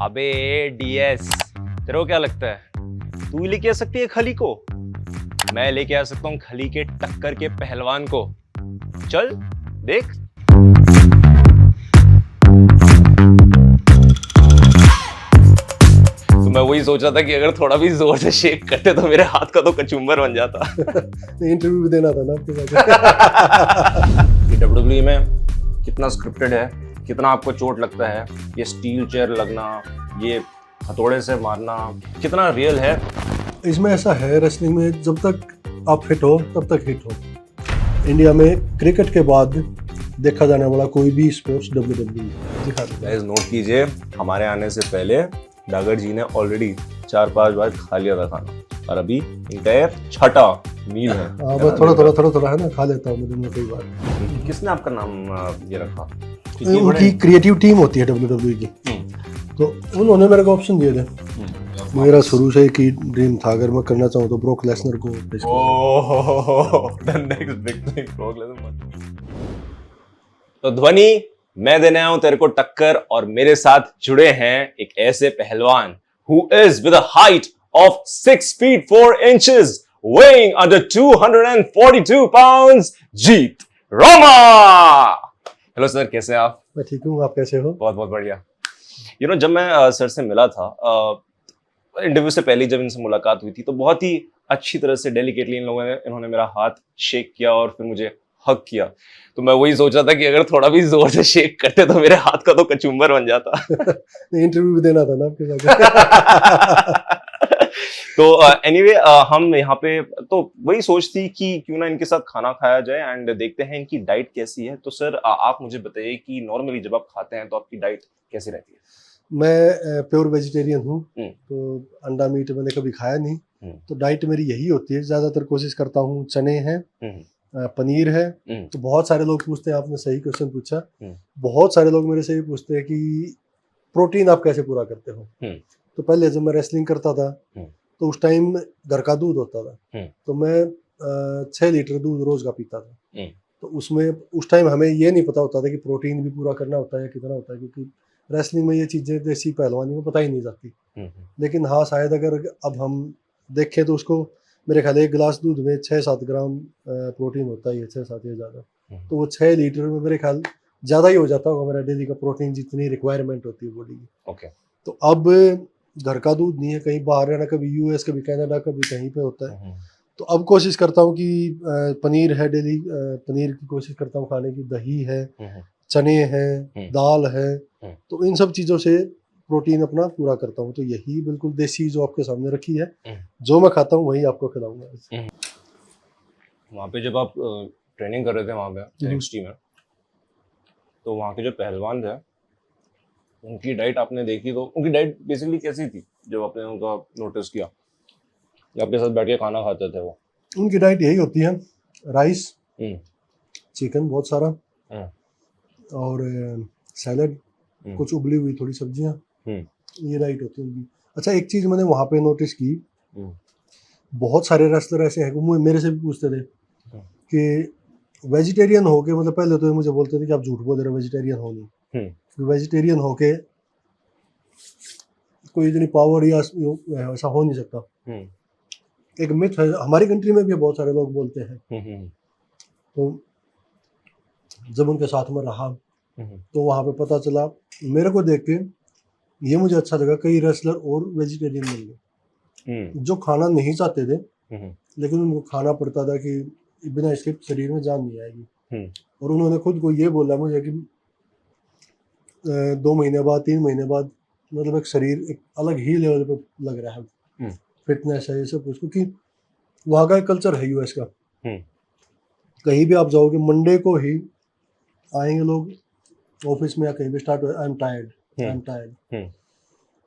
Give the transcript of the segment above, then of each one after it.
अबे डीएस, तेरे को क्या लगता है तू ही लेके आ सकती है खली को? मैं लेके आ सकता हूँ खली के टक्कर के पहलवान को। चल देख। तो मैं वही सोच रहा था कि अगर थोड़ा भी जोर से शेक करते तो मेरे हाथ का तो कचुम्बर बन जाता। इंटरव्यू भी देना था ना आपके साथ। ये डब्ल्यूडब्ल्यूई में कितना स्क्रिप्टेड है, कितना आपको चोट लगता है, ये स्टील चेयर लगना, ये हथौड़े से मारना, कितना रियल है। इसमें ऐसा है, रेसलिंग में जब तक आप फिट हो तब तक हिट हो। इंडिया में क्रिकेट के बाद देखा जाने वाला कोई भी स्पोर्ट्स डब्ल्यूडब्ल्यूई दिखा दो। गाइस नोट कीजिए, हमारे आने से पहले डागर जी ने ऑलरेडी 4-5 बार खा लिया था खाना और अभी इनका ये छठा मील है। हाँ, बस थोड़ा है ना, खा लेता हूँ मैं दिन में कई बार। किसने आपका नाम ये रखा? उनकी क्रिएटिव टीम होती है डब्ल्यूडब्ल्यूई की, तो उन्होंने मेरे को ऑप्शन दिए थे। मेरा शुरू से ही ड्रीम था, अगर मैं करना चाहूँ तो ब्रोक लेसनर को। तो ध्वनि, मैं देने आया हूं तेरे को टक्कर और मेरे साथ जुड़े हैं एक ऐसे पहलवान who is with a height of 6 feet 4 inches, weighing under 242 pounds, Jeet Roma. Hello sir, कैसे हैं आप? मैं ठीक हूँ, आप कैसे हो? बहुत बहुत बढ़िया। जब मैं सर से मिला था इंटरव्यू से पहले, जब इनसे मुलाकात हुई थी तो बहुत ही अच्छी तरह से डेलिकेटली इन्होंने मेरा हाथ शेक किया और फिर मुझे हक किया। तो मैं वही सोच रहा था कि अगर थोड़ा भी जोर से शेक करते तो मेरे हाथ का तो कचुम्बर बन जाता। इंटरव्यू भी देना था ना आपके साथ। तो एनीवे हम यहाँ पे तो वही सोचती कि क्यों ना इनके साथ खाना खाया जाए एंड देखते हैं इनकी डाइट कैसी है। तो सर आप मुझे बताइए कि नॉर्मली जब आप खाते हैं तो आपकी डाइट कैसी रहती है? मैं प्योर वेजिटेरियन हूँ, हम्म। तो अंडा मीट मैंने कभी खाया नहीं, तो डाइट मेरी यही होती है। ज़्यादातर कोशिश करता हूँ, चने हैं, पनीर है। तो बहुत सारे लोग पूछते हैं, आपने सही क्वेश्चन पूछा, बहुत सारे लोग मेरे से भी पूछते हैं कि प्रोटीन आप कैसे पूरा करते हो। तो पहले जब मैं रेसलिंग करता था तो उस टाइम घर का दूध होता था, तो मैं 6 लीटर दूध रोज का पीता था। तो उसमें उस टाइम हमें ये नहीं पता होता था कि प्रोटीन भी पूरा करना होता है या कितना होता है, क्योंकि रेसलिंग में ये चीज़ें देसी पहलवानी में पता ही नहीं जाती। लेकिन हाँ, शायद अगर अब हम देखें तो उसको मेरे ख्याल 1 गिलास दूध में 6-7 ग्राम प्रोटीन होता है, 6-7 या ज़्यादा। तो वो 6 लीटर में मेरे ख्याल ज़्यादा ही हो जाता होगा मेरा डेली का प्रोटीन, जितनी रिक्वायरमेंट होती है बॉडी की। ओके। तो अब घर का दूध नहीं है, कहीं बाहर रहना, कभी यूएस, कभी कनाडा, कभी कहीं पे होता है। तो अब कोशिश करता हूँ कि पनीर है डेली, पनीर की कोशिश करता हूँ खाने की, दही है, चने हैं, दाल है, तो इन सब चीज़ों से प्रोटीन अपना पूरा करता हूँ। तो यही बिल्कुल देसी जो आपके सामने रखी है, जो मैं खाता हूँ वही आपको खिलाऊंगा। वहाँ पे जब आप ट्रेनिंग कर रहे थे वहाँ पे NXT में, तो वहाँ के जो पहलवान थे उनकी डाइट आपने देखी, तो उनकी डाइट बेसिकली कैसी थी जब आपने उनका नोटिस किया, आपके साथ बैठ के खाना खाते थे वो? उनकी डाइट यही होती है, राइस, चिकन बहुत सारा, और सैलड, कुछ उबली हुई थोड़ी सब्जियां, ये डाइट होती है उनकी। अच्छा, एक चीज मैंने वहां पे नोटिस की, बहुत सारे रेसलर ऐसे हैं, वो मेरे से भी पूछते थे कि वेजिटेरियन होके, मतलब पहले तो ये मुझे बोलते थे कि आप झूठ बोल रहे हो, वेजिटेरियन हो नहीं। वेजिटेरियन होके कोई इतनी पावर या ऐसा हो नहीं सकता। एक मिथ है, हमारी कंट्री में भी बहुत सारे लोग बोलते हैं। तो जब उनके साथ में रहा तो वहाँ पे पता चला, मेरे को देख के ये मुझे अच्छा लगा, कई रेसलर और वेजिटेरियन मिल गए जो खाना नहीं चाहते थे, लेकिन उनको खाना पड़ता था कि बिना इसके शरीर में जान नहीं आएगी। और उन्होंने खुद को ये बोला मुझे कि 2 महीने बाद, 3 महीने बाद, मतलब एक शरीर एक अलग ही लेवल पे लग रहा है, फिटनेस है, ये सब कुछ, क्योंकि वहाँ का कल्चर है यूएस का। कहीं भी आप जाओगे, मंडे को ही आएंगे लोग ऑफिस में या कहीं भी, start I am tired, I am tired.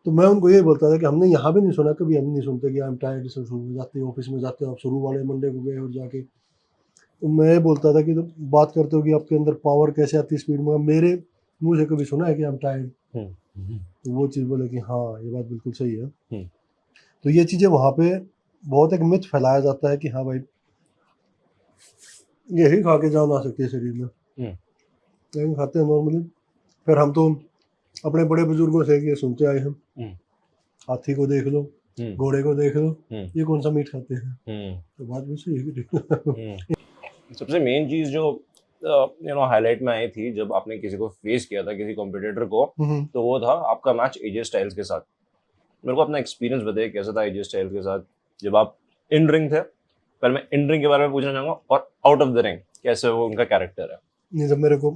तो मैं उनको ये बोलता था कि हमने यहाँ भी नहीं सुना, कभी हम नहीं सुनते कि आई एम टायर्ड से शुरू हो जाते, ऑफिस में जाते हो आप, शुरू वाले मंडे को गए और जाके। तो मैं बोलता था कि तो बात करते हो कि आपके अंदर पावर कैसे आती है स्पीड में, मेरे मुँह से कभी सुना है कि आई एम टायर्ड? तो वो चीज़ बोले कि हाँ, ये बात बिल्कुल सही है। तो ये चीज़ें वहाँ पे बहुत एक मिथ फैलाया जाता है कि हाँ भाई, यही खा के जान आ सकती है शरीर में, लेकिन खाते हैं नॉर्मली। फिर हम तो अपने बड़े बुजुर्गों से ये सुनते आए हम, हाथी को देख लो, घोड़े को देख लो, ये कौन सा मीट खाते हैं। तो बात भी सही है। सबसे मेन चीज जो हाईलाइट में आई थी जब आपने किसी को फेस किया था, किसी कॉम्पिटिटर को, तो वो था आपका मैच एजे स्टाइल्स के साथ। मेरे को अपना एक्सपीरियंस बताइए कैसा था एजे स्टाइल्स के साथ जब आप इन रिंग थे। पहले मैं इन रिंग के बारे में पूछना चाहूंगा और आउट ऑफ द रिंग कैसे वो उनका कैरेक्टर है। नहीं, जब मेरे को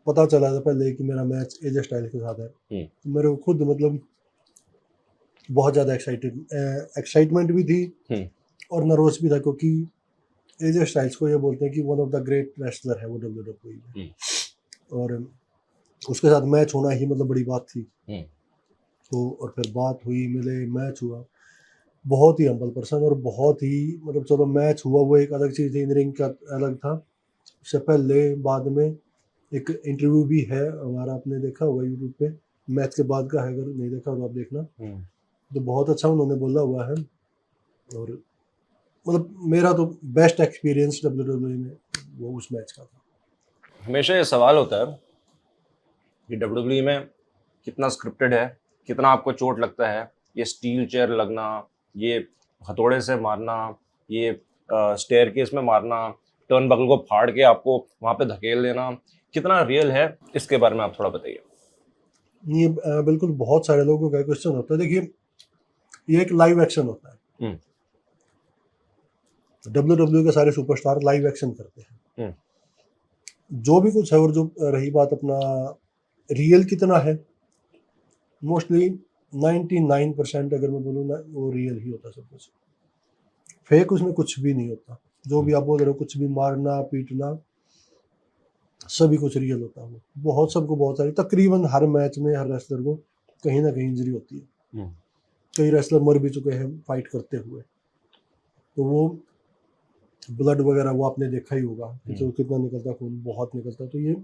पता चला था पहले कि मेरा मैच एजे स्टाइल के साथ है, तो मेरे को खुद मतलब बहुत ज़्यादा एक्साइटमेंट भी थी और नर्वस भी था, क्योंकि एजे स्टाइल्स को ये बोलते हैं कि one of the great wrestler है वो WWE में, और उसके साथ मैच होना ही मतलब बड़ी बात थी। तो और फिर बात हुई, मिले, मैच हुआ। बहुत ही हम्बल पर्सन और बहुत ही मतलब, चलो मैच हुआ वो एक अलग चीज़ थी, इन रिंग का अलग था। उससे पहले बाद में एक इंटरव्यू भी है हमारा, आपने देखा होगा यूट्यूब पे, मैच के बाद का है, अगर नहीं देखा तो आप देखना। तो बहुत अच्छा उन्होंने बोला हुआ है, और मतलब मेरा तो बेस्ट एक्सपीरियंस WWE में वो उस मैच का था। हमेशा ये सवाल होता है कि WWE में कितना स्क्रिप्टेड है, कितना आपको चोट लगता है, ये स्टील चेयर लगना, ये हथौड़े से मारना, ये स्टेयरकेस में मारना, टर्न बकल को फाड़ के आपको वहाँ पे धकेल देना, कितना रियल है, इसके बारे में आप थोड़ा बताइए। ये बिल्कुल बहुत सारे लोगों का क्वेश्चन होता है। देखिए, ये एक लाइव एक्शन होता है। WWE के सारे सुपरस्टार लाइव एक्शन करते हैं, जो भी कुछ है। और जो रही बात अपना रियल कितना है, मोस्टली 99% अगर मैं बोलूँ ना, वो रियल ही होता है सब कुछ। फेक उसमें कुछ भी नहीं होता। जो भी आप बोल रहे हो, कुछ भी मारना पीटना, सभी कुछ रियल होता है। वो बहुत सबको बहुत सारी, तकरीबन हर मैच में हर रेसलर को कहीं ना कहीं इंजरी होती है। कई रेसलर मर भी चुके हैं फाइट करते हुए, तो वो ब्लड वगैरह वो आपने देखा ही होगा कि तो कितना निकलता, खून बहुत निकलता। तो ये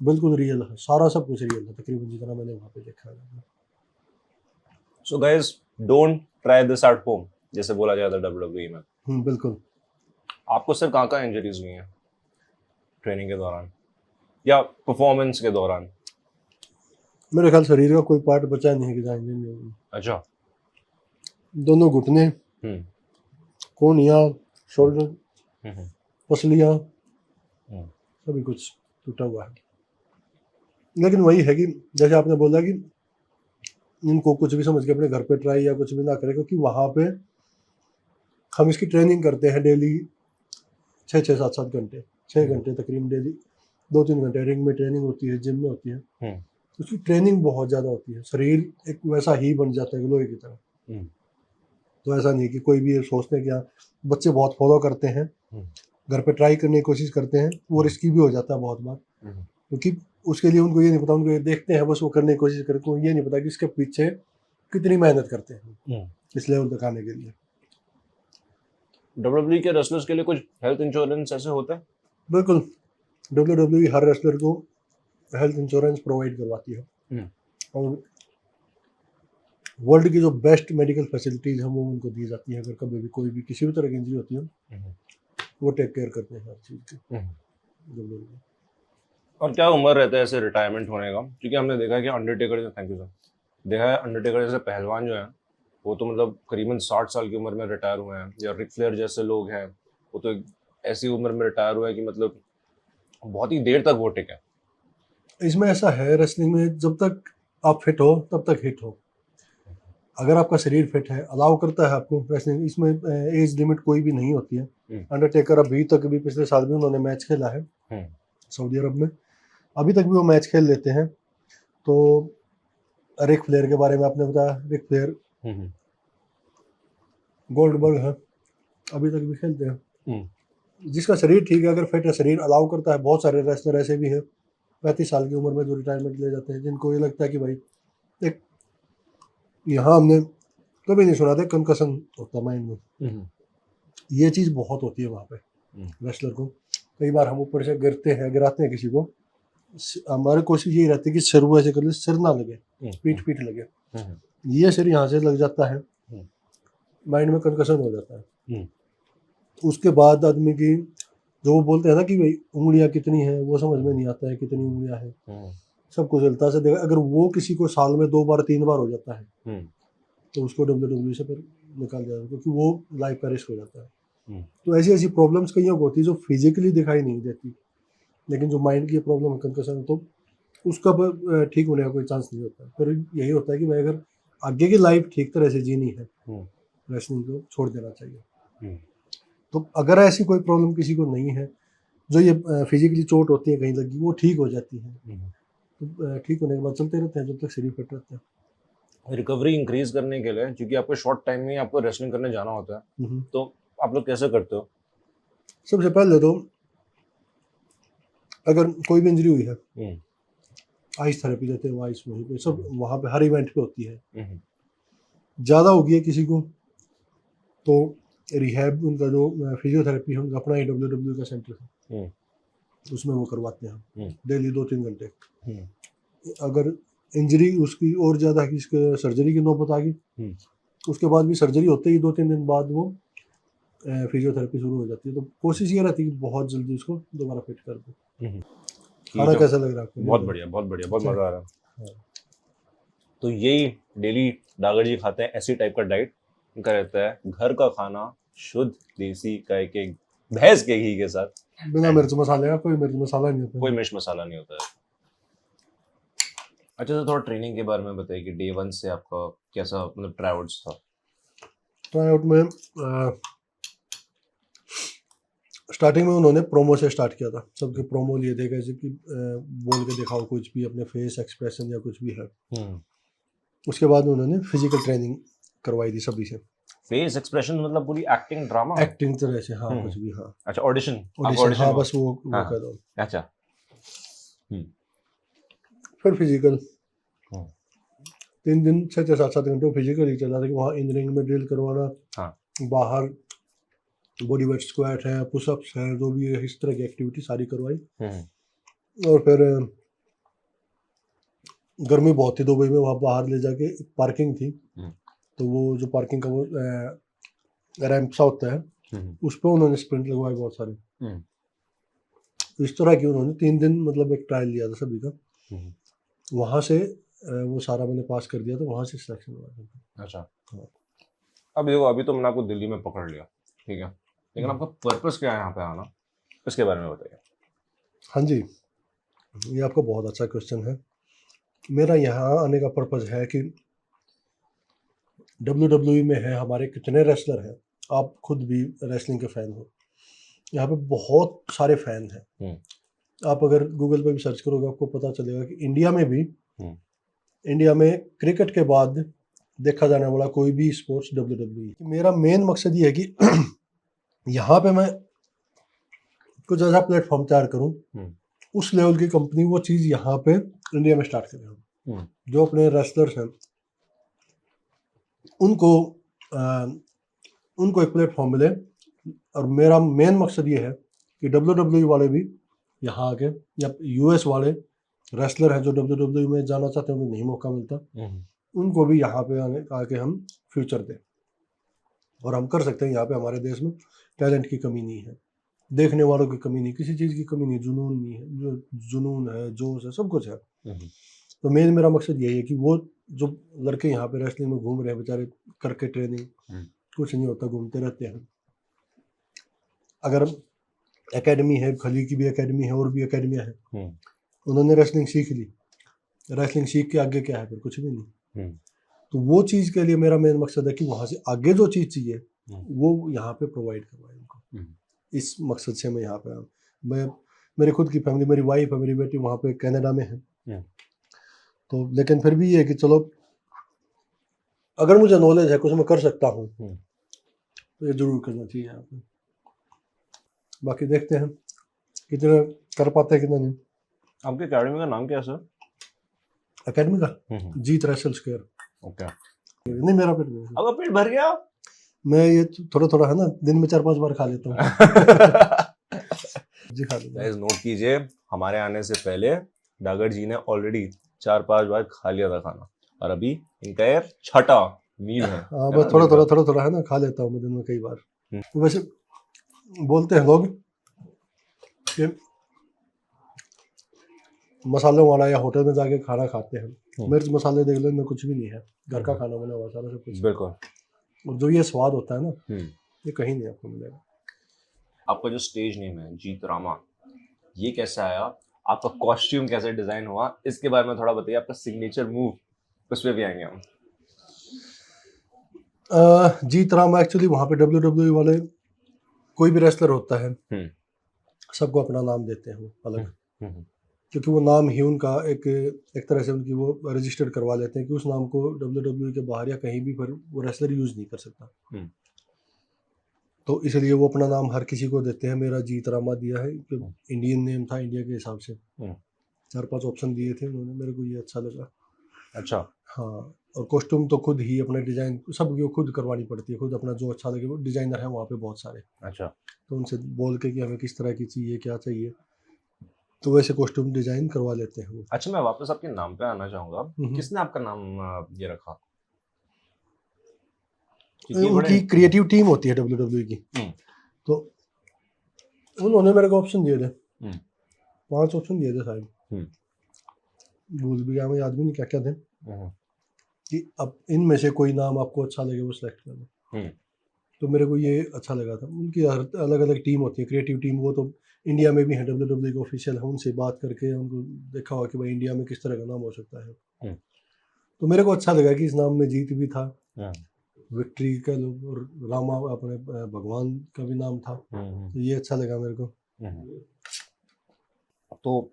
बिल्कुल रियल है, सारा सब कुछ रियल है तकरीबन जितना मैंने वहाँ पे देखा है। So guys, don't try this at home, जैसे बोला जाता है WWE में। बिल्कुल। आपको सिर्फ कहाँ इंजरीज हुई हैं ट्रेनिंग के दौरान या परफॉर्मेंस के दौरान? मेरे ख्याल शरीर का कोई पार्ट बचा नहीं है कि जहाँ इंजरी नहीं होगी। अच्छा। दोनों घुटने, कोहनियाँ, शोल्डर, पसलियाँ, सभी कुछ टूटा हुआ है। लेकिन वही है कि जैसे आपने बोला कि इनको कुछ भी समझ के अपने घर पे ट्राई या कुछ भी ना करें, क्योंकि वहाँ पे हम इसकी ट्रेनिंग करते हैं डेली 6-7 घंटे, 6 घंटे तकरीबन डेली, 2-3 घंटे रिंग में ट्रेनिंग होती है, जिम में होती है। उसकी ट्रेनिंग बहुत ज़्यादा होती है, शरीर एक वैसा ही बन जाता है लोहे की तरह। तो ऐसा नहीं कि कोई भी ये सोचते हैं कि हाँ, बच्चे बहुत फॉलो करते हैं, घर पे ट्राई करने की कोशिश करते हैं, वो रिस्की भी हो जाता है बहुत बार, क्योंकि उसके लिए उनको ये नहीं पता, उनको ये देखते हैं बस, वो करने की कोशिश करते हैं, ये नहीं पता कि इसके पीछे कितनी मेहनत करते हैं इस लेवल तक आने के लिए। WWE के रेसलर्स के लिए कुछ हेल्थ इंश्योरेंस ऐसे होता है? बिल्कुल, WWE हर रेसलर को हेल्थ इंश्योरेंस प्रोवाइड करवाती है, और वर्ल्ड की जो बेस्ट मेडिकल फैसिलिटीज़ हैं वो उनको दी जाती है। अगर कभी भी कोई भी किसी भी तरह की इंजरी होती है, वो टेक केयर करते हैं हर चीज़ की। और क्या उम्र रहता है ऐसे रिटायरमेंट होने का? क्योंकि हमने देखा है कि अंडरटेकर, थैंक यू सर, देखा है अंडरटेकर जैसे पहलवान जो है वो तो मतलब करीबन 60 साल की उम्र में रिटायर हुए हैं, या रिक फ्लेयर जैसे लोग हैं वो तो ऐसी उम्र में रिटायर हुए हैं कि मतलब बहुत ही देर तक वो टिके। इसमें ऐसा है, रेसलिंग में जब तक आप फिट हो तब तक हिट हो। अगर आपका शरीर फिट है, अलाउ करता है आपको रेसलिंग, इसमें एज लिमिट कोई भी नहीं होती है। अंडरटेकर अभी तक भी, पिछले साल भी उन्होंने मैच खेला है सऊदी अरब में, अभी तक भी वो मैच खेल लेते हैं। तो रिक फ्लेयर के बारे में आपने बताया, रिक फ्लेयर, गोल्डबर्ग है, अभी तक भी खेलते हैं। जिसका शरीर ठीक है, अगर फिट है, शरीर अलाउ करता है। बहुत सारे रेसलर ऐसे भी हैं 35 साल की उम्र में जो रिटायरमेंट ले जाते हैं, जिनको ये लगता है कि भाई एक, यहाँ हमने कभी नहीं सुना था कंकशन होता माइंड में, ये चीज़ बहुत होती है वहाँ पे रेसलर को। कई बार हम ऊपर से गिरते हैं, गिराते हैं किसी को, हमारी कोशिश यही रहती है कि सिर वो ऐसे कर ले, सिर ना लगे, पीठ लगे, ये सिर यहाँ से लग जाता है, माइंड में कंकशन हो जाता है। उसके बाद आदमी की जो वो बोलते हैं ना कि भाई उंगलियां कितनी हैं, वो समझ में नहीं आता है कितनी उंगलियां हैं। सबको चलता से देखा, अगर वो किसी को साल में 2 बार 3 बार हो जाता है हम्म, तो उसको WWE से फिर निकाल दिया जाता है, क्योंकि वो लाइफ का रिस्क हो जाता है। हम्म, तो ऐसी ऐसी प्रॉब्लम्स कई को होती है जो फिजिकली दिखाई नहीं देती, लेकिन जो माइंड की प्रॉब्लम है, कंकशन, तो उसका ठीक होने का कोई चांस नहीं होता। फिर यही होता है कि भाई अगर आगे की लाइफ ठीक तरह से जीनी है, रेसलिंग को छोड़ देना चाहिए। तो अगर ऐसी कोई प्रॉब्लम किसी को नहीं है, जो ये फिजिकली चोट होती है कहीं लगी, वो ठीक हो जाती है, तो ठीक होने के बाद चलते रहते हैं जब तक शरीर फिट रहता है। रिकवरी इंक्रीज करने के लिए, क्योंकि आपको शॉर्ट टाइम में आपको रेसलिंग करने जाना होता है, तो आप लोग कैसे करते हो? सबसे पहले तो अगर कोई भी इंजरी हुई है, आइस थेरेपी देते हैं, वो आइस वहीं पे सब वहाँ पे हर इवेंट पे होती है। ज़्यादा हो गई है किसी को तो रिहैब, उनका जो फिजियोथेरेपी है, उनका अपना ही WWE का सेंटर है, उसमें वो करवाते हैं डेली 2-3 घंटे। अगर इंजरी उसकी और ज़्यादा है कि सर्जरी की नौबत आ गई, उसके बाद भी सर्जरी होते ही 2-3 दिन बाद वो फिजियोथेरेपी शुरू हो जाती है। तो कोशिश ये रहती है कि बहुत जल्दी उसको दोबारा फिट कर दो। खाना कैसा लग रहा है आपको? बहुत बढ़िया, बहुत बढ़िया, बहुत अच्छा। मजा आ रहा है। तो यही डेली डागर जी खाते हैं, ऐसी टाइप का डाइट उनका रहता है, घर का खाना, शुद्ध देसी गाय के भैंस के घी के साथ, बिना मिर्च मसाले का, कोई मिर्च मसाला नहीं होता, कोई मिर्च मसाला नहीं होता है। अच्छा, तो थोड़ा ट्रेनिंग के बारे में बताइए कि डे 1 से आपका कैसा मतलब ट्रायआउट्स था? ट्राई आउट में स्टार्टिंग में उन्होंने प्रोमो से स्टार्ट किया था, सबके प्रोमो लिए थे, कैसे कि बोल के दिखाओ कुछ भी, अपने फेस एक्सप्रेशन या कुछ भी है। उसके बाद उन्होंने फिजिकल ट्रेनिंग करवाई थी सभी से। फेस एक्सप्रेशन मतलब पूरी एक्टिंग, ड्रामा, एक्टिंग तरह से, हाँ कुछ भी, हाँ। अच्छा, ऑडिशन, ऑडिशन, हाँ बस वो हाँ, कर दो। अच्छा। फिर फिजिकल 3 दिन 6-7 घंटे फिजिकल ही चला था, कि वहाँ इन रिंग में ड्रिल करवाना, बाहर बॉडी वेट स्क्वाट है, पुशअप्स है, जो भी है, इस तरह की एक्टिविटी सारी करवाई। और फिर गर्मी बहुत थी दुबई में, वहाँ बाहर ले जाके पार्किंग थी, तो वो जो पार्किंग का वो रैंप सा होता है, उस पर उन्होंने स्प्रिंट लगवाए बहुत सारे। तो इस तरह की उन्होंने 3 दिन मतलब एक ट्रायल लिया था सभी का। वहाँ से वो सारा मैंने पास कर दिया, तो वहाँ से सिलेक्शन हुआ था। अच्छा, अब देखो, अभी तो मैंने आपको दिल्ली में पकड़ लिया, ठीक है, लेकिन आपका पर्पस क्या है यहाँ पे आना, इसके बारे में बताइए। हाँ जी, ये आपका बहुत अच्छा क्वेश्चन है। मेरा यहाँ आने का पर्पस है कि WWE में है हमारे कितने रेसलर हैं, आप खुद भी रेसलिंग के फैन हो, यहाँ पे बहुत सारे फैन हैं। आप अगर गूगल पे भी सर्च करोगे, आपको पता चलेगा कि इंडिया में भी, इंडिया में क्रिकेट के बाद देखा जाने वाला कोई भी स्पोर्ट्स WWE। मेरा मेन मकसद ये है कि यहाँ पे मैं कुछ ऐसा प्लेटफॉर्म तैयार करूँ, उस लेवल की कंपनी वो चीज़ यहाँ पे इंडिया में स्टार्ट करें, जो अपने रेसलर्स हैं उनको एक प्लेटफॉर्म मिले। और मेरा मेन मकसद ये है कि WWE वाले भी यहाँ आके, या US वाले रेसलर हैं जो WWE में जाना चाहते हैं, उन्हें नहीं मौका मिलता, उनको भी यहाँ पे आके हम फ्यूचर दें। और हम कर सकते हैं, यहाँ पे हमारे देश में टैलेंट की कमी नहीं है, देखने वालों की कमी नहीं, किसी चीज़ की कमी नहीं, जुनून नहीं है, जो जुनून है, जोश है, सब कुछ है। तो मेरा मकसद यही है कि वो जो लड़के यहाँ पे रेसलिंग में घूम रहे हैं बेचारे, करके ट्रेनिंग कुछ नहीं होता, घूमते रहते हैं। अगर एकेडमी है, खली की भी एकेडमी है, और भी एकेडमियाँ हैं, उन्होंने रेसलिंग सीख ली, रेसलिंग सीख के आगे क्या है, फिर कुछ भी नहीं। तो वो चीज़ के लिए मेरा मेन मकसद है कि वहाँ से आगे जो चीज़ चाहिए वो यहाँ पे प्रोवाइड करवाए उनको। इस मकसद से मैं यहाँ पे आया। मैं, मेरी खुद की फैमिली, मेरी वाइफ है, मेरी बेटी वहाँ पे कनाडा में है, तो लेकिन फिर भी ये है कि चलो अगर मुझे नॉलेज है, कुछ मैं कर सकता हूँ, तो ये जरूर करना चाहिए यहाँ पे। बाकी देखते हैं कितने कर पाते हैं, कितना नहीं। आपके एकेडमी का नाम क्या है सर? एकेडमी का जीत रेसल स्क्वायर। ओके, नहीं मेरा पेट भर गया। आपका पेट भर गया? मैं ये थोड़ा थोड़ा है ना, दिन में 4-5 बार खा लेता हूँ। जी खा लेता हूँ। नोट कीजिए, हमारे आने से पहले डागर जी ने ऑलरेडी 4-5 बार खा लिया था खाना, और अभी इनका यार छठा मील है। हाँ बस थोड़ा थोड़ा है ना, खा लेता हूँ मैं दिन में कई बार। तो वैसे बोलते हैं लोग कि मसालों वाला या होटल में जाके खाना खाते हैं, मिर्च मसाले देख लो, इनमें कुछ भी नहीं है, घर का खाना बना हुआ सारा सब कुछ। बिल्कुल। और जो ये स्वाद होता है ना, ये कहीं नहीं आपको मिलेगा। आपका जो स्टेज नेम है जीत रामा, ये कैसे आया? आपका कॉस्ट्यूम कैसे डिजाइन हुआ? इसके बारे में थोड़ा बताइए। आपका सिग्नेचर मूव, उस पर भी आएंगे हम। जीत रामा एक्चुअली वहाँ पे WWE वाले, कोई भी रेसलर होता है सबको अपना नाम देते हैं वो अलग, क्योंकि वो नाम ही उनका एक तरह से उनकी वो रजिस्टर्ड करवा लेते हैं कि उस नाम को WWE के बाहर या कहीं भी पर वो रेसलर यूज नहीं कर सकता। तो इसलिए वो अपना नाम हर किसी को देते हैं। मेरा जीत रामा दिया है, इंडियन नेम था इंडिया के हिसाब से। 4-5 ऑप्शन दिए थे उन्होंने, मेरे को ये अच्छा लगा। अच्छा। हाँ, और कॉस्ट्यूम तो खुद ही अपने डिजाइन सब खुद करवानी पड़ती है, खुद अपना जो अच्छा लगे। वो डिजाइनर है वहाँ पे बहुत सारे। अच्छा। तो उनसे बोल के कि हमें किस तरह की चाहिए, क्या चाहिए, तो वैसे कॉस्ट्यूम डिजाइन करवा लेते हैं वो। अच्छा, मैं वापस आपके नाम पे आना चाहूंगा। किसने आपका नाम ये रखा? उनकी क्रिएटिव टीम होती है WWE की, तो उन्होंने मेरे को ऑप्शन दिए थे, 5 ऑप्शन दिए थे शायद, भूल भी गया मैं, याद भी नहीं क्या क्या थे, कि अब इनमें से कोई नाम आपको अच्छा लगे वो सिलेक्ट कर लो। तो मेरे को ये अच्छा लगा था। उनकी हर अलग अलग टीम होती है, क्रिएटिव टीम, वो तो इंडिया में भी है, WWE के ऑफिशियल है, उनसे बात करके उनको देखा हुआ कि भाई इंडिया में किस तरह का नाम हो सकता है। तो मेरे को अच्छा लगा कि इस नाम में जीत भी था, विक्ट्री का, और रामा अपने भगवान का भी नाम था, तो ये अच्छा लगा मेरे को। तो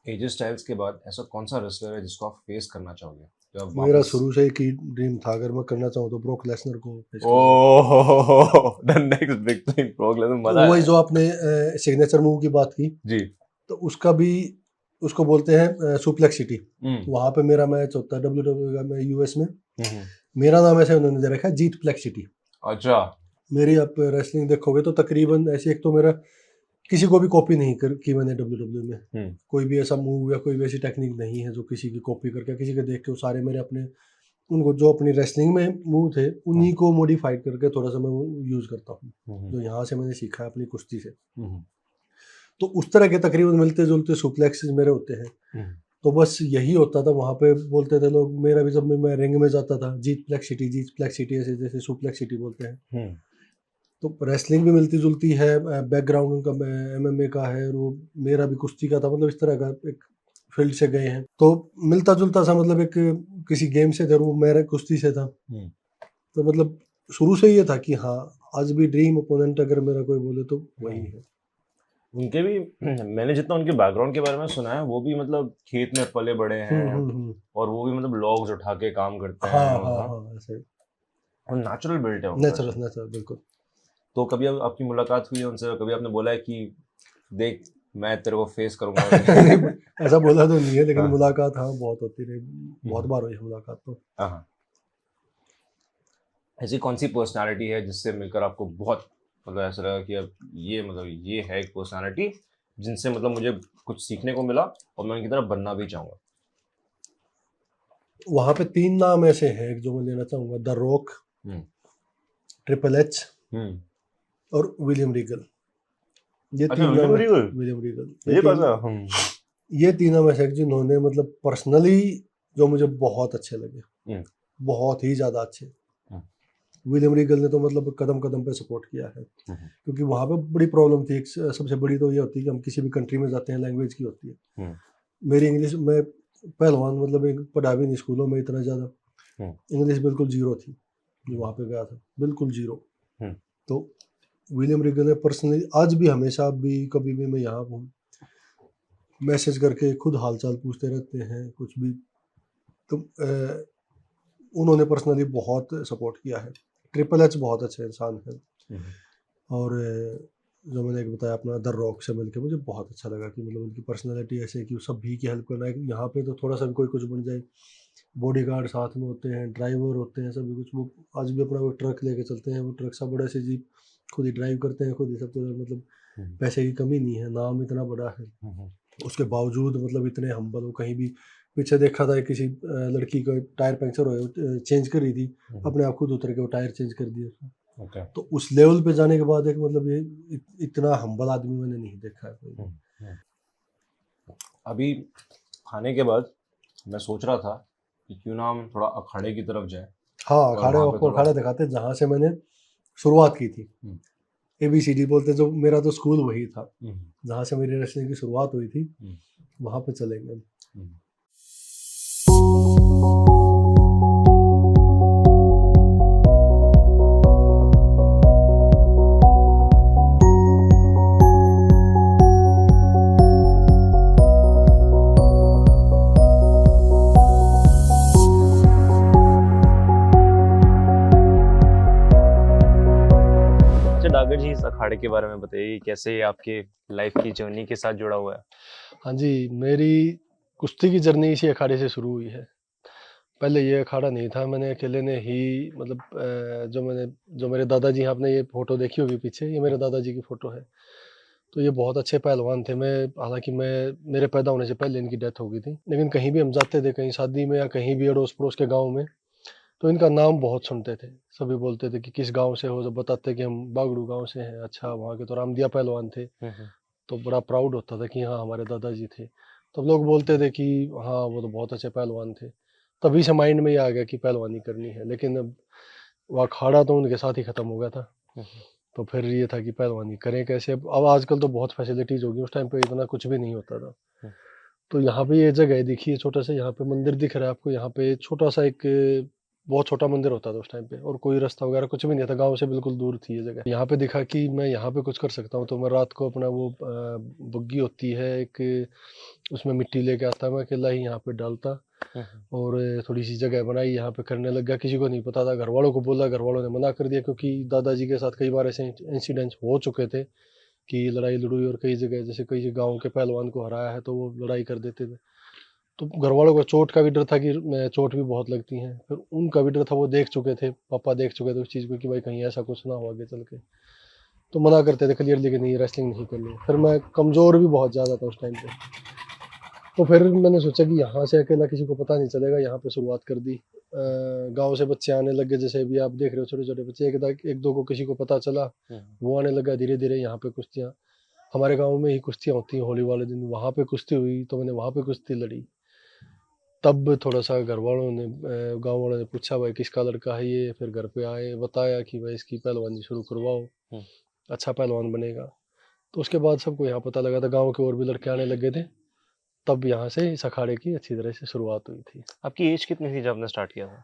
एजे स्टाइल्स के बाद ऐसा कौन सा रेसलर है जिसको आप फेस करना चाहोगे? मेरा शुरू से एक ही ड्रीम था, अगर मैं करना चाहूँ तो ब्रोक लेसनर को face oh, the next big thing, broke Lesnar. मजा वही जो आपने सिग्नेचर मूव की बात की जी, तो उसका भी, उसको बोलते हैं सुप्लेक्स सिटी। वहाँ पे मेरा मैच होता है WWE का, मैं यूएस में, मेरा नाम ऐसे उन्होंने दे रखा है जीत प्लेक्स सिटी। अच्छा। मेरी आप रेसलिंग देखोगे तो तकरीबन ऐसे, एक तो मेरा किसी को भी कॉपी नहीं की मैंने WWE में, कोई भी ऐसा मूव या कोई भी ऐसी टेक्निक नहीं है जो किसी की कॉपी करके, किसी के देख के, वो सारे मेरे अपने, उनको जो अपनी रेसलिंग में मूव थे उन्हीं को मॉडिफाइड करके थोड़ा सा मैं यूज करता हूँ, जो यहाँ से मैंने सीखा है अपनी कुश्ती से। तो उस तरह के तकरीबन मिलते जुलते सुप्लेक्सेस मेरे होते हैं। तो बस यही होता था वहाँ पे, बोलते थे लोग, मेरा भी जब मैं रिंग में जाता था, जीत प्लेक्स सिटी, जीत प्लेक्स सिटी, ऐसे जैसे सुप्लेक्स सिटी बोलते हैं। तो रेसलिंग भी मिलती जुलती है, बैकग्राउंड उनका MMA का है, और वो मेरा भी कुश्ती का था, मतलब इस तरह का एक फील्ड से गए हैं, तो मिलता जुलता सा, मतलब एक किसी गेम से थे, वो मेरा कुश्ती से था। तो मतलब शुरू से ये था कि हाँ, आज भी ड्रीम अपोनेंट अगर मेरा कोई बोले तो वही है। उनके भी मैंने जितना उनके बैकग्राउंड के बारे में सुना है, वो भी मतलब खेत में पले बड़े हैं, और वो भी मतलब लॉग्स उठा के काम करते हैं। हाँ, ऐसे और नेचुरल बिल्ट है, नेचुरल बिल्कुल। तो कभी आपकी मुलाकात हुई है उनसे? कभी आपने बोला है कि देख मैं तेरे को फेस करूंगा? ऐसा बोला तो नहीं है, लेकिन मुलाकात हाँ बहुत होती रही, बहुत बार हुई मुलाकात तो। ऐसी कौन सी पर्सनालिटी है जिससे मिलकर आपको बहुत मतलब ऐसा लगा कि अब ये मतलब ये है एक पर्सनालिटी जिनसे मतलब मुझे कुछ सीखने को मिला और मैं उनकी तरह बनना भी चाहूँगा? वहाँ पे 3 नाम ऐसे हैं जो मैं लेना चाहूँगा, द रॉक, ट्रिपल एच और विलियम रीगल। ये 3 नाम, विलियम रीगल, ये 3 नाम ऐसे जिन्होंने मतलब पर्सनली जो मुझे बहुत अच्छे लगे, बहुत ही ज़्यादा अच्छे। विलियम रीगल ने तो मतलब कदम कदम पे सपोर्ट किया है, क्योंकि वहाँ पे बड़ी प्रॉब्लम थी। एक सबसे बड़ी तो ये होती है कि हम किसी भी कंट्री में जाते हैं, लैंग्वेज की होती है। मेरी इंग्लिश, मैं पहलवान, मतलब एक पढ़ा भी नहीं स्कूलों में इतना ज़्यादा, इंग्लिश बिल्कुल जीरो थी जो वहाँ पे गया था, बिल्कुल जीरो। तो विलियम रीगल ने पर्सनली, आज भी हमेशा भी कभी भी मैं यहाँ हूँ, मैसेज करके खुद हालचाल पूछते रहते हैं, कुछ भी। तो उन्होंने पर्सनली बहुत सपोर्ट किया है। ट्रिपल एच बहुत अच्छे इंसान है, और जो मैंने एक बताया अपना द रॉक से मिलकर मुझे बहुत अच्छा लगा कि मतलब उनकी पर्सनालिटी ऐसे है कि सभी की हेल्प करना है। यहाँ पे तो थोड़ा सा भी कोई कुछ बन जाए, बॉडीगार्ड साथ में होते हैं, ड्राइवर होते हैं, सभी कुछ। वो आज भी अपना वो ट्रक लेके चलते हैं, वो ट्रक सा बड़ा से जीप खुद ही ड्राइव करते हैं, खुद ही सब कुछ। मतलब पैसे की कमी नहीं है, नाम इतना बड़ा है, उसके बावजूद मतलब इतने हम्बल। वो कहीं भी, पीछे देखा था किसी लड़की का टायर पंक्चर हो, चेंज कर रही थी, अपने आप खुद उतर के वो टायर चेंज कर दिया। तो उस लेवल पे जाने के बाद एक मतलब ये इतना हम्बल आदमी मैंने नहीं देखा है कोई। अभी खाने के बाद मैं सोच रहा था कि क्यों ना हम थोड़ा अखाड़े की तरफ जाए हाँ, और अखाड़े वहाँ पे आपको थोड़ा अखाड़ा दिखाते हैं जहाँ से मैंने शुरुआत की थी। ABCD बोलते, जो मेरा तो स्कूल वही था जहाँ से मेरी रेसलिंग की शुरुआत हुई थी, वहाँ पे चलेंगे हम। अच्छा डागर जी, इस अखाड़े के बारे में बताइए, कैसे ये आपके लाइफ की जर्नी के साथ जुड़ा हुआ है। हाँ जी, मेरी कुश्ती की जर्नी इसी अखाड़े से शुरू हुई है। पहले ये अखाड़ा नहीं था, मैंने अकेले ने ही मतलब जो मेरे दादाजी हैं, आपने ये फ़ोटो देखी होगी पीछे, ये मेरे दादाजी की फ़ोटो है। तो ये बहुत अच्छे पहलवान थे। हालाँकि मेरे पैदा होने से पहले इनकी डेथ हो गई थी। लेकिन कहीं भी हम जाते थे, कहीं शादी में या कहीं भी अड़ोस-पड़ोस के गाँव में, तो इनका नाम बहुत सुनते थे। सभी बोलते थे कि किस गाँव से हो? जब बताते कि हम बागड़ू गाँव से हैं। अच्छा, वहाँ के तो रामदिया पहलवान थे। तो बड़ा प्राउड होता था कि हाँ, हमारे दादाजी थे। तब लोग बोलते थे कि हाँ, वो तो बहुत अच्छे पहलवान थे। तभी से माइंड में ये आ गया कि पहलवानी करनी है। लेकिन अब वो अखाड़ा तो उनके साथ ही ख़त्म हो गया था। तो फिर ये था कि पहलवानी करें कैसे? अब आजकल तो बहुत फैसिलिटीज़ हो गई, उस टाइम पे इतना कुछ भी नहीं होता था। तो यहाँ पे ये जगह है, देखिए छोटा-सा यहाँ पे मंदिर दिख रहा है आपको, यहाँ पे छोटा-सा एक बहुत छोटा मंदिर होता था उस टाइम पे, और कोई रास्ता वगैरह कुछ भी नहीं था, गाँव से बिल्कुल दूर थी ये जगह। यहाँ पे दिखा कि मैं यहाँ पे कुछ कर सकता हूँ, तो मैं रात को अपना वो बुग्गी होती है एक, उसमें मिट्टी लेके आता, मैं अकेला ही यहाँ पे डालता और थोड़ी-सी जगह बनाई, यहाँ पे करने लग गया। किसी को नहीं पता था, घरवालों को बोला, घरवालों ने मना कर दिया, क्योंकि दादाजी के साथ कई बार ऐसे इंसिडेंट्स हो चुके थे कि लड़ाई-लड़ूई, और कई जगह जैसे कई गाँव के पहलवान को हराया है, तो वो लड़ाई कर देते थे। तो घरवालों को चोट का भी डर था कि चोट भी बहुत लगती हैं। फिर उनका भी डर था, वो देख चुके थे, पापा देख चुके थे उस चीज़ को कि भाई कहीं ऐसा कुछ ना हो आगे चल के। तो मना करते थे क्लियरली कि नहीं, रेसलिंग नहीं करनी है। फिर मैं कमज़ोर भी बहुत ज़्यादा था उस टाइम पे। तो फिर मैंने सोचा कि यहाँ से अकेला किसी को पता नहीं चलेगा, यहाँ पे शुरुआत कर दी। गाँव से बच्चे आने लग गए, जैसे अभी आप देख रहे हो छोटे-छोटे बच्चे, एक दो को किसी को पता चला, वो आने लगा धीरे-धीरे यहाँ पे कुश्तियाँ। हमारे गाँव में ही कुश्तियाँ होती हैं होली वाले दिन, वहाँ पे कुश्ती हुई, तो मैंने वहाँ पे कुश्ती लड़ी। तब थोड़ा-सा घरवालों ने गाँव वालों ने पूछा, भाई किसका लड़का है ये? फिर घर पे आए, बताया कि भाई इसकी पहलवानी शुरू करवाओ, अच्छा पहलवान बनेगा। तो उसके बाद सबको यहाँ पता लगा था, गाँव के और भी लड़के आने लग गए थे। तब यहाँ से इस अखाड़े की अच्छी तरह से शुरुआत हुई थी। आपकी एज कितनी थी जब आपने स्टार्ट किया था।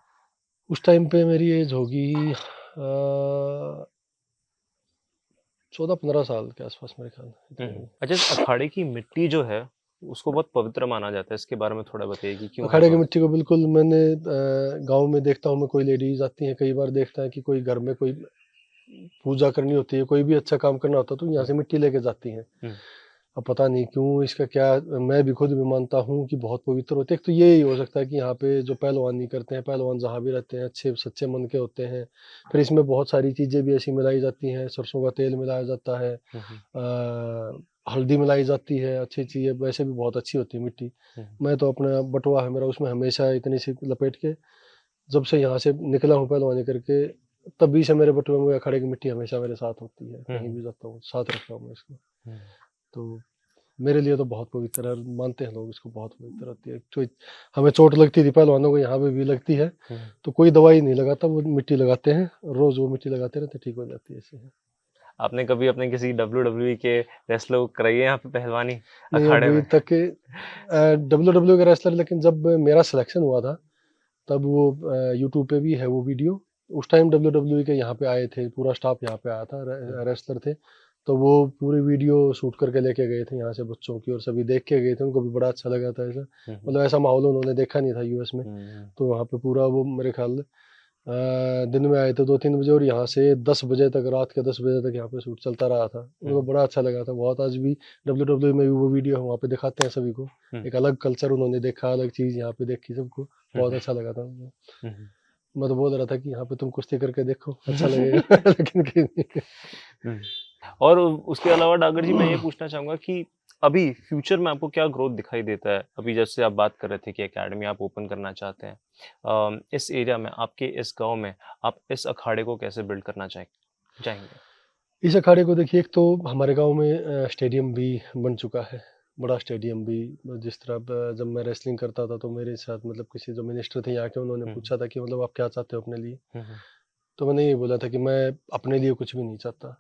उस टाइम पे मेरी एज होगी 14-15 साल के आसपास मेरे ख्याल में, इतनी होगी। अच्छा, इस अखाड़े की मिट्टी जो है उसको बहुत पवित्र माना जाता है, इसके बारे में थोड़ा बताइए कि क्यों है अखाड़े की पवित्र। मिट्टी को बिल्कुल, मैंने गाँव में देखता हूँ मैं, कोई लेडीज़ आती हैं, कई बार देखता है कि कोई घर में कोई पूजा करनी होती है, कोई भी अच्छा काम करना होता है, तो यहाँ से मिट्टी लेके जाती हैं। अब पता नहीं क्यों, इसका क्या, मैं भी खुद भी मानता हूँ कि बहुत पवित्र होते हैं। एक तो ये ही हो सकता है कि यहाँ पे जो पहलवानी करते हैं, पहलवान जहाँ भी रहते हैं, अच्छे सच्चे मन के होते हैं। फिर इसमें बहुत सारी चीज़ें भी ऐसी मिलाई जाती हैं, सरसों का तेल मिलाया जाता है, हल्दी मिलाई जाती है, अच्छी चीज़ें वैसे भी बहुत अच्छी होती है मिट्टी। मैं तो अपना बटुआ है मेरा, उसमें हमेशा इतनी सी लपेट के, जब से यहाँ से निकला हूँ पहलवानी करके, तभी से मेरे बटुए में अखाड़े की मिट्टी हमेशा मेरे साथ होती है, कहीं भी जाता हूँ साथ रखता हूँ मैं इसको। तो मेरे लिए तो बहुत पवित्र है, मानते हैं लोग इसको, बहुत पवित्र होती है। तो हमें चोट लगती थी पहलवानों को, यहाँ पे भी लगती है, तो कोई दवाई नहीं लगाता, वो मिट्टी लगाते हैं, रोज वो मिट्टी लगाते रहते, ठीक हो जाती है ऐसे है। आपने कभी अपने किसी WWE के रेसलर को कराई है यहाँ पे पहलवानी नहीं अखाड़े अभी में। तक WWE का रेसलर, लेकिन जब मेरा सिलेक्शन हुआ था तब वो यूट्यूब पे भी है वो वीडियो। उस टाइम WWE के यहाँ पे आए थे, पूरा स्टाफ यहाँ पे आया था, रेसलर थे, तो वो पूरी वीडियो शूट करके लेके गए थे यहाँ से बच्चों की, और सभी देख के गए थे, उनको भी बड़ा अच्छा लगा था ऐसा। मतलब ऐसा माहौल उन्होंने देखा नहीं था यूएस में। तो वहाँ पे पूरा वो मेरे ख्याल दिन में आए थे 2-3 बजे, और यहाँ से 10 बजे तक, रात के 10 बजे तक यहाँ पे शूट चलता रहा था। उनको बड़ा अच्छा लगा था बहुत। आज भी WWE में भी वो वीडियो वहाँ पे दिखाते हैं सभी को, एक अलग कल्चर उन्होंने देखा, अलग चीज़ यहाँ पे देखी सबको, बहुत अच्छा लगा था उनको। मैं तो बोल रहा था कि यहाँ पे तुम कुश्ती करके देखो, अच्छा लगेगा लेकिन कहीं और उसके अलावा डागर जी, मैं ये पूछना चाहूंगा कि अभी फ्यूचर में आपको क्या ग्रोथ दिखाई देता है। अभी जैसे आप बात कर रहे थे कि एकेडमी आप ओपन करना चाहते हैं, इस एरिया में, आपके इस गांव में आप इस अखाड़े को कैसे बिल्ड करना चाहेंगे। इस अखाड़े को देखिए, एक तो हमारे गांव में स्टेडियम भी बन चुका है, बड़ा स्टेडियम भी। जिस तरह जब मैं रेसलिंग करता था तो मेरे साथ मतलब किसी जो मिनिस्टर थे यहाँ के, उन्होंने पूछा था कि मतलब आप क्या चाहते हो अपने लिए। तो मैंने ये बोला था कि मैं अपने लिए कुछ भी नहीं चाहता,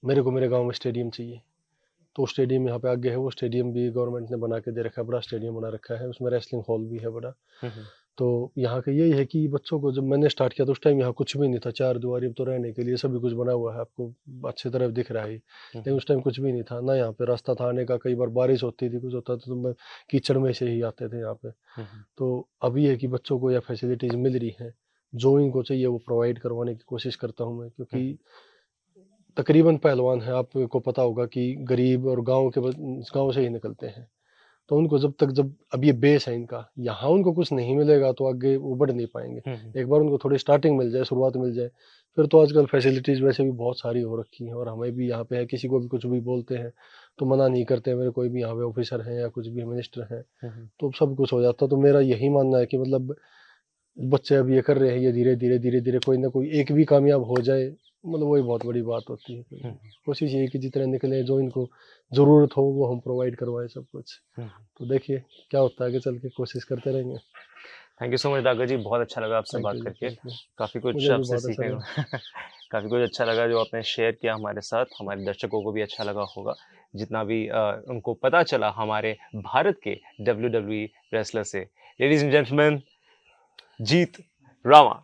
मेरे को मेरे गांव में स्टेडियम चाहिए। तो स्टेडियम यहाँ पे आगे है, वो स्टेडियम भी गवर्नमेंट ने बना के दे रखा है, बड़ा स्टेडियम बना रखा है, उसमें रेसलिंग हॉल भी है बड़ा। तो यहाँ का यही है कि बच्चों को जब मैंने स्टार्ट किया तो उस टाइम यहाँ कुछ भी नहीं था, चार दीवारी तो रहने के लिए सभी कुछ बना हुआ है, आपको अच्छी तरह दिख रहा है, लेकिन उस टाइम कुछ भी नहीं था ना, यहाँ पे रास्ता था आने का, कई बार बारिश होती थी, कुछ होता था तो मैं कीचड़ में से ही आते थे यहाँ पे। तो अभी है कि बच्चों को यह फैसिलिटीज़ मिल रही हैं, जो इनको चाहिए वो प्रोवाइड करवाने की कोशिश करता हूँ मैं, क्योंकि तकरीबन पहलवान है, आपको पता होगा कि गरीब और गांव से ही निकलते हैं। तो उनको जब अब ये बेस है इनका, यहाँ उनको कुछ नहीं मिलेगा तो आगे वो बढ़ नहीं पाएंगे। एक बार उनको थोड़ी स्टार्टिंग मिल जाए, शुरुआत मिल जाए, फिर तो आजकल फैसिलिटीज़ वैसे भी बहुत सारी हो रखी हैं, और हमें भी यहाँ पे है, किसी को भी कुछ भी बोलते हैं तो मना नहीं करते। मेरे कोई भी यहाँ पे ऑफिसर हैं या कुछ भी मिनिस्टर हैं तो सब कुछ हो जाता। तो मेरा यही मानना है कि मतलब बच्चे अब ये कर रहे हैं, ये धीरे धीरे कोई ना कोई एक भी कामयाब हो जाए, मतलब वही बहुत बड़ी बात होती है। कोशिश यही कि जितने निकले, जो इनको ज़रूरत हो वो हम प्रोवाइड करवाएं सब कुछ। तो देखिए क्या होता है, आगे चल के कोशिश करते रहेंगे। थैंक यू सो मच दागा जी, बहुत अच्छा लगा आपसे बात करके, काफ़ी कुछ मुझे भी आपसे बहुत अच्छा सीखने को लगा। काफ़ी कुछ अच्छा लगा जो आपने शेयर किया हमारे साथ, हमारे दर्शकों को भी अच्छा लगा होगा, जितना भी उनको पता चला हमारे भारत के WWE रेसलर से। Ladies and gentleman, Jeet Rama.